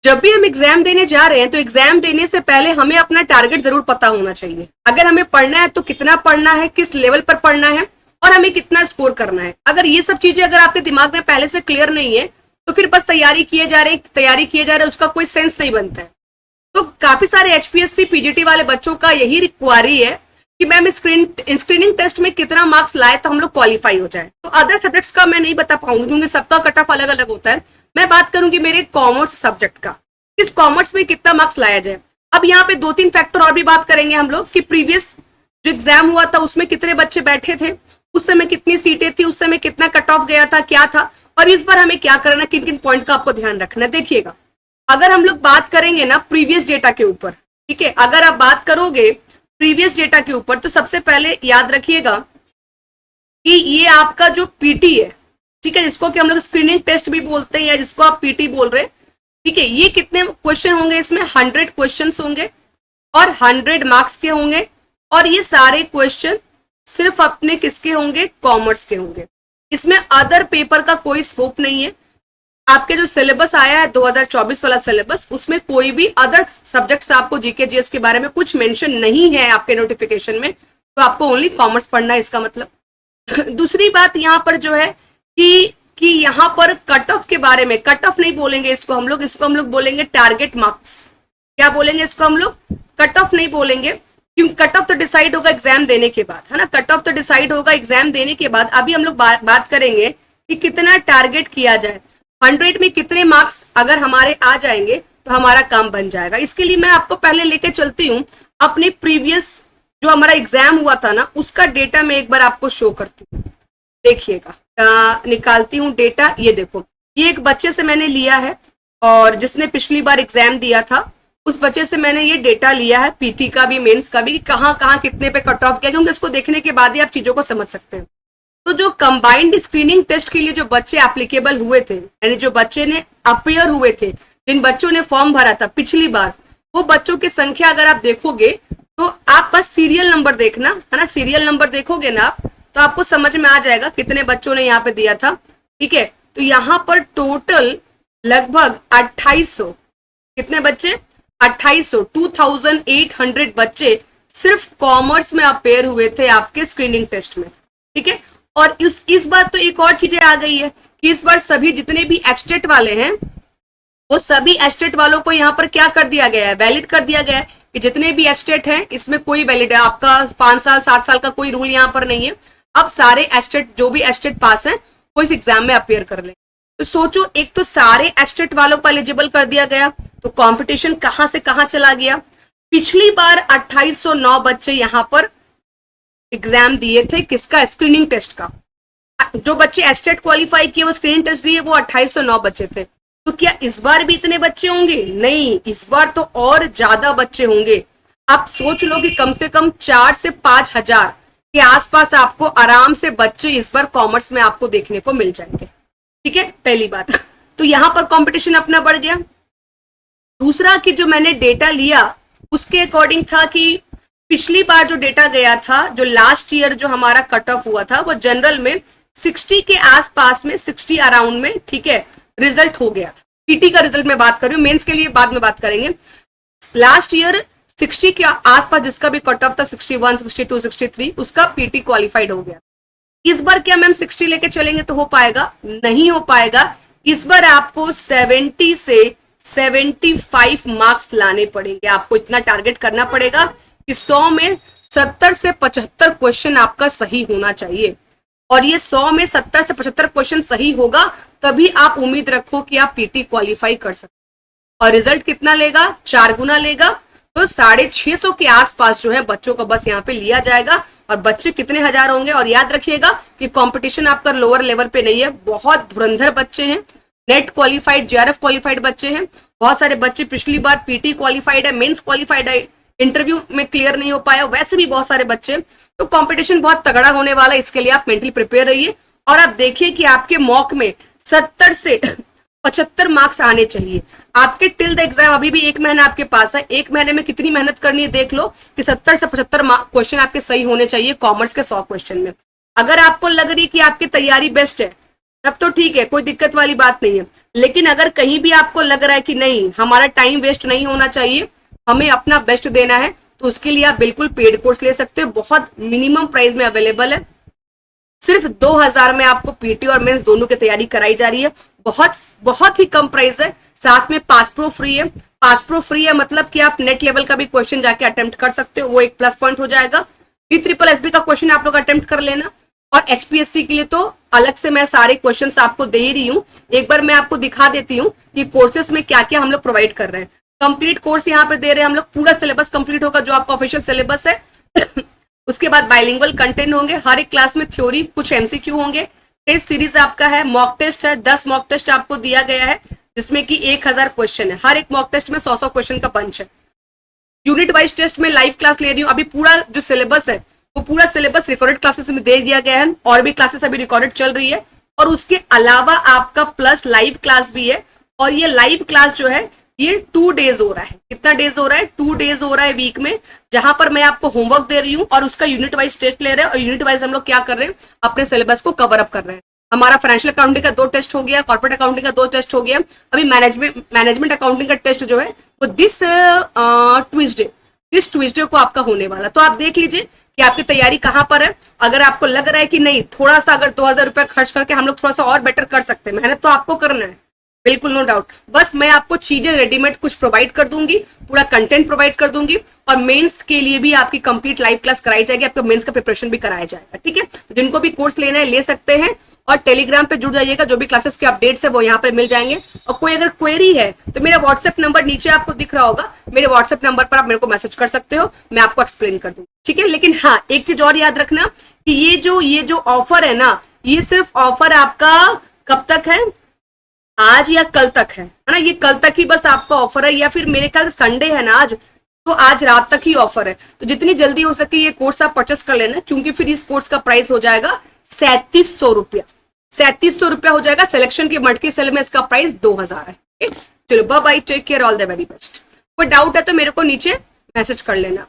जब भी हम एग्जाम देने जा रहे हैं तो एग्जाम देने से पहले हमें अपना टारगेट जरूर पता होना चाहिए। अगर हमें पढ़ना है तो कितना पढ़ना है, किस लेवल पर पढ़ना है और हमें कितना स्कोर करना है। अगर ये सब चीजें अगर आपके दिमाग में पहले से क्लियर नहीं है तो फिर बस तैयारी किए जा रहे उसका कोई सेंस नहीं बनता है। तो काफी सारे एचपीएससी पीजीटी वाले बच्चों का यही रिक्वायरी है कि मैम स्क्रीनिंग टेस्ट में कितना मार्क्स लाए तो हम लोग क्वालिफाई हो जाए। तो अदर सब्जेक्ट्स का मैं नहीं बता पाऊंगी क्योंकि सबका कट ऑफ अलग अलग होता है। मैं बात करूंगी मेरे कॉमर्स सब्जेक्ट का, इस कॉमर्स में कितना मार्क्स लाया जाए। अब यहाँ पे 2-3 फैक्टर और भी बात करेंगे हम लोग कि प्रीवियस जो एग्जाम हुआ था उसमें कितने बच्चे बैठे थे, उस समय कितनी सीटें थी, उस समय कितना कट ऑफ गया था, क्या था, और इस बार हमें क्या करना, किन किन पॉइंट का आपको ध्यान रखना है। देखिएगा, अगर हम लोग बात करेंगे ना प्रीवियस डेटा के ऊपर, ठीक है, अगर आप बात करोगे प्रीवियस डेटा के ऊपर तो सबसे पहले याद रखिएगा कि ये आपका जो पीटी है, ठीक है, जिसको कि हम लोग स्क्रीनिंग टेस्ट भी बोलते हैं या जिसको आप पीटी बोल रहे हैं, ठीक है, ये कितने क्वेश्चन होंगे, इसमें 100 क्वेश्चन होंगे और 100 मार्क्स के होंगे। और ये सारे क्वेश्चन सिर्फ अपने किसके होंगे, कॉमर्स के होंगे। इसमें अदर पेपर का कोई स्कोप नहीं है। आपके जो सिलेबस आया है 2024 वाला सिलेबस, उसमें कोई भी अदर सब्जेक्ट्स आपको जीके जीएस के बारे में कुछ मेंशन नहीं है आपके नोटिफिकेशन में, तो आपको ओनली कॉमर्स पढ़ना है इसका मतलब। दूसरी बात यहाँ पर जो है कि यहाँ पर कट ऑफ के बारे में, कट ऑफ नहीं बोलेंगे इसको हम लोग बोलेंगे टारगेट मार्क्स। क्या बोलेंगे इसको हम लोग, कट ऑफ नहीं बोलेंगे, क्योंकि कट ऑफ तो डिसाइड होगा एग्जाम देने के बाद, है ना, कट ऑफ तो डिसाइड होगा एग्जाम देने के बाद। अभी हम लोग बात करेंगे कि कितना टारगेट किया जाए, 100 में कितने मार्क्स अगर हमारे आ जाएंगे तो हमारा काम बन जाएगा। इसके लिए मैं आपको पहले लेके चलती हूँ अपने प्रीवियस जो हमारा एग्जाम हुआ था ना, उसका डेटा मैं एक बार आपको शो करती हूँ। देखिएगा, निकालती हूँ डेटा। ये देखो, ये एक बच्चे से मैंने लिया है और जिसने पिछली बार एग्जाम दिया था उस बच्चे से मैंने ये डेटा लिया है, पीटी का भी मेंस का भी, कहाँ कहाँ कितने पे कट ऑफ किया, क्योंकि इसको देखने के बाद ही आप चीजों को समझ सकते हैं। तो जो कंबाइंड स्क्रीनिंग टेस्ट के लिए जो बच्चे एप्लीकेबल हुए थे, यानी जो बच्चे ने अपियर हुए थे, जिन बच्चों ने फॉर्म भरा था पिछली बार, वो बच्चों की संख्या अगर आप देखोगे तो आप बस सीरियल नंबर देखना, है ना, सीरियल नंबर देखोगे ना आप तो आपको समझ में आ जाएगा कितने बच्चों ने यहाँ पे दिया था, ठीक है। तो यहाँ पर टोटल लगभग 2800, कितने बच्चे, 2800, 2800 बच्चे सिर्फ कॉमर्स में अपेयर हुए थे आपके स्क्रीनिंग टेस्ट में, ठीक है। और इस बार तो एक और चीजें आ गई है कि इस बार सभी जितने भी एस्टेट वाले हैं वो सभी एस्टेट वालों को यहाँ पर क्या कर दिया गया है, वैलिड कर दिया गया है कि जितने भी एस्टेट हैं इसमें कोई वैलिड है, आपका 5 साल 7 साल का कोई रूल यहाँ पर नहीं है। अब सारे एस्टेट, जो भी एस्टेट पास हैं वो इस एग्जाम में अपेयर कर ले। तो सोचो, एक तो सारे एस्टेट वालों को एलिजिबल कर दिया गया, तो कंपटीशन कहां से कहां चला गया। पिछली बार 2809 बच्चे यहाँ पर एग्जाम दिए थे, किसका, स्क्रीनिंग टेस्ट का। जो बच्चे एस्टेट क्वालिफाई किए वो स्क्रीनिंग टेस्ट दिए, वो 2809 बच्चे थे। तो क्या इस बार भी इतने बच्चे होंगे, नहीं, इस बार तो और ज्यादा बच्चे होंगे। आप सोच लो कि कम से कम 4 से 5 हजार के आसपास आपको आराम से बच्चे इस बार कॉमर्स में आपको देखने को मिल जाएंगे, ठीक है, पहली बात। तो यहां पर कंपटीशन अपना बढ़ गया। दूसरा कि जो मैंने डेटा लिया उसके अकॉर्डिंग था कि पिछली बार जो डेटा गया था, जो लास्ट ईयर जो हमारा कट ऑफ हुआ था, वो जनरल में 60 के आसपास में, 60 अराउंड में, ठीक है, रिजल्ट हो गया था। पीटी का रिजल्ट में बात कर रही हूँ, मेंस के लिए बाद में बात करेंगे। लास्ट ईयर 60 के आसपास जिसका भी कट ऑफ था, 61, 62, 63, उसका पीटी क्वालिफाइड हो गया। इस बार क्या मैम 60 लेके चलेंगे तो हो पाएगा, नहीं हो पाएगा। इस बार आपको 70 से 75 मार्क्स लाने पड़ेंगे। आपको इतना टारगेट करना पड़ेगा कि 100 में 70 से 75 क्वेश्चन आपका सही होना चाहिए। और ये 100 में 70 से 75 क्वेश्चन सही होगा तभी आप उम्मीद रखो कि आप पीटी क्वालिफाई कर सकते। और रिजल्ट कितना लेगा, 4 गुना लेगा। तो 650 के आसपास जो है बच्चों को बस यहाँ पे लिया जाएगा। और बच्चे कितने हजार होंगे, और याद रखिएगा कि कंपटीशन आपका लोअर लेवल पे नहीं है, बहुत धुरंधर बच्चे हैं, नेट क्वालिफाइड, जेआरएफ क्वालिफाइड बच्चे हैं। बहुत सारे बच्चे पिछली बार पीटी क्वालिफाइड है, मेंस क्वालिफाइड है, इंटरव्यू में क्लियर नहीं हो पाया, वैसे भी बहुत सारे बच्चे। तो कंपटीशन बहुत तगड़ा होने वाला है, इसके लिए आप मेंटली प्रिपेयर रहिए। और आप देखिए कि आपके मॉक में 70 से 75 मार्क्स आने चाहिए। आपके टिल द एग्जाम अभी भी 1 महीना आपके पास है, 1 महीने में कितनी मेहनत करनी है देख लो कि 70 से 75 क्वेश्चन आपके सही होने चाहिए कॉमर्स के 100 क्वेश्चन में। अगर आपको लग रही कि आपकी तैयारी बेस्ट है तब तो ठीक है, कोई दिक्कत वाली बात नहीं है। लेकिन अगर कहीं भी आपको लग रहा है कि नहीं हमारा टाइम वेस्ट नहीं होना चाहिए, हमें अपना बेस्ट देना है, तो उसके लिए आप बिल्कुल पेड कोर्स ले सकते हो। बहुत मिनिमम प्राइस में अवेलेबल है, सिर्फ 2000 में आपको पीटी और मेंस दोनों की तैयारी कराई जा रही है। बहुत बहुत ही कम प्राइस है। साथ में पास प्रो फ्री है। पास प्रो फ्री है मतलब कि आप नेट लेवल का भी क्वेश्चन जाके अटेम्प्ट कर सकते हो, वो एक प्लस पॉइंट हो जाएगा। PSSB का क्वेश्चन आप लोग अटेम्प्ट कर लेना। और HPSC के लिए तो अलग से मैं सारे क्वेश्चंस आपको दे ही रही हूँ। एक बार मैं आपको दिखा देती हूँ कि कोर्सेस में क्या क्या हम लोग प्रोवाइड कर रहे हैं। कंप्लीट कोर्स यहाँ पे दे रहे हैं हम लोग, पूरा सिलेबस कंप्लीट होगा जो आपका ऑफिशियल सिलेबस है। उसके बाद बाइलिंगुअल कंटेंट होंगे, हर एक क्लास में थ्योरी, कुछ MCQ होंगे। टेस्ट सीरीज आपका है, मॉक टेस्ट है, 10 मॉक टेस्ट आपको दिया गया है जिसमें कि 1000 क्वेश्चन है। हर एक मॉक टेस्ट में 100 क्वेश्चन का पंच है। यूनिट वाइज टेस्ट में लाइव क्लास ले रही हूँ। अभी पूरा जो सिलेबस है वो पूरा सिलेबस रिकॉर्डेड क्लासेस में दे दिया गया है, और भी क्लासेस अभी रिकॉर्डेड चल रही है। और उसके अलावा आपका प्लस लाइव क्लास भी है। और ये लाइव क्लास जो है ये 2 डेज हो रहा है। कितना डेज हो रहा है? 2 डेज हो रहा है वीक में, जहां पर मैं आपको होमवर्क दे रही हूँ और उसका यूनिट वाइज टेस्ट ले रहे हैं। और यूनिट वाइज हम लोग क्या कर रहे हैं, अपने सिलेबस को कवर अप कर रहे हैं। हमारा फाइनेंशियल अकाउंटिंग का 2 टेस्ट हो गया, कॉर्पोरेट अकाउंटिंग का 2 टेस्ट हो गया। अभी मैनेजमेंट अकाउंटिंग का टेस्ट जो है वो दिस ट्यूसडे को आपका होने वाला। तो आप देख लीजिए कि आपकी तैयारी कहाँ पर है। अगर आपको लग रहा है कि नहीं थोड़ा सा अगर 2000 रुपया खर्च करके हम लोग थोड़ा सा और बेटर कर सकते हैं, मेहनत तो आपको करना है, बिल्कुल नो डाउट। बस मैं आपको चीजें रेडीमेड कुछ प्रोवाइड कर दूंगी, पूरा कंटेंट प्रोवाइड कर दूंगी। और मेंस के लिए भी आपकी कंप्लीट लाइव क्लास कराई जाएगी, आपका मेंस का प्रिपरेशन भी कराया जाएगा। ठीक है, तो जिनको भी कोर्स लेना है ले सकते हैं। और टेलीग्राम पे जुड़ जाइएगा, जो भी क्लासेस के अपडेट्स है वो यहाँ पे मिल जाएंगे। और कोई अगर क्वेरी है तो मेरा व्हाट्सएप नंबर नीचे आपको दिख रहा होगा, मेरे व्हाट्सएप नंबर पर आप मेरे को मैसेज कर सकते हो, मैं आपको एक्सप्लेन कर दूंगी। ठीक है, लेकिन हाँ एक चीज और याद रखना कि ये जो ऑफर है ना, ये सिर्फ ऑफर आपका कब तक है, आज या कल तक है ना। ये कल तक ही बस आपका ऑफर है, या फिर मेरे ख्याल संडे है ना आज, तो आज रात तक ही ऑफर है। तो जितनी जल्दी हो सके ये कोर्स आप परचेस कर लेना, क्योंकि फिर इस कोर्स का प्राइस हो जाएगा 3700 रुपया। 3700 रुपया हो जाएगा। सिलेक्शन के मटकी सेल में इसका प्राइस 2000 है। चलो bye bye, take care, all the very best. कोई डाउट है तो मेरे को नीचे मैसेज कर लेना।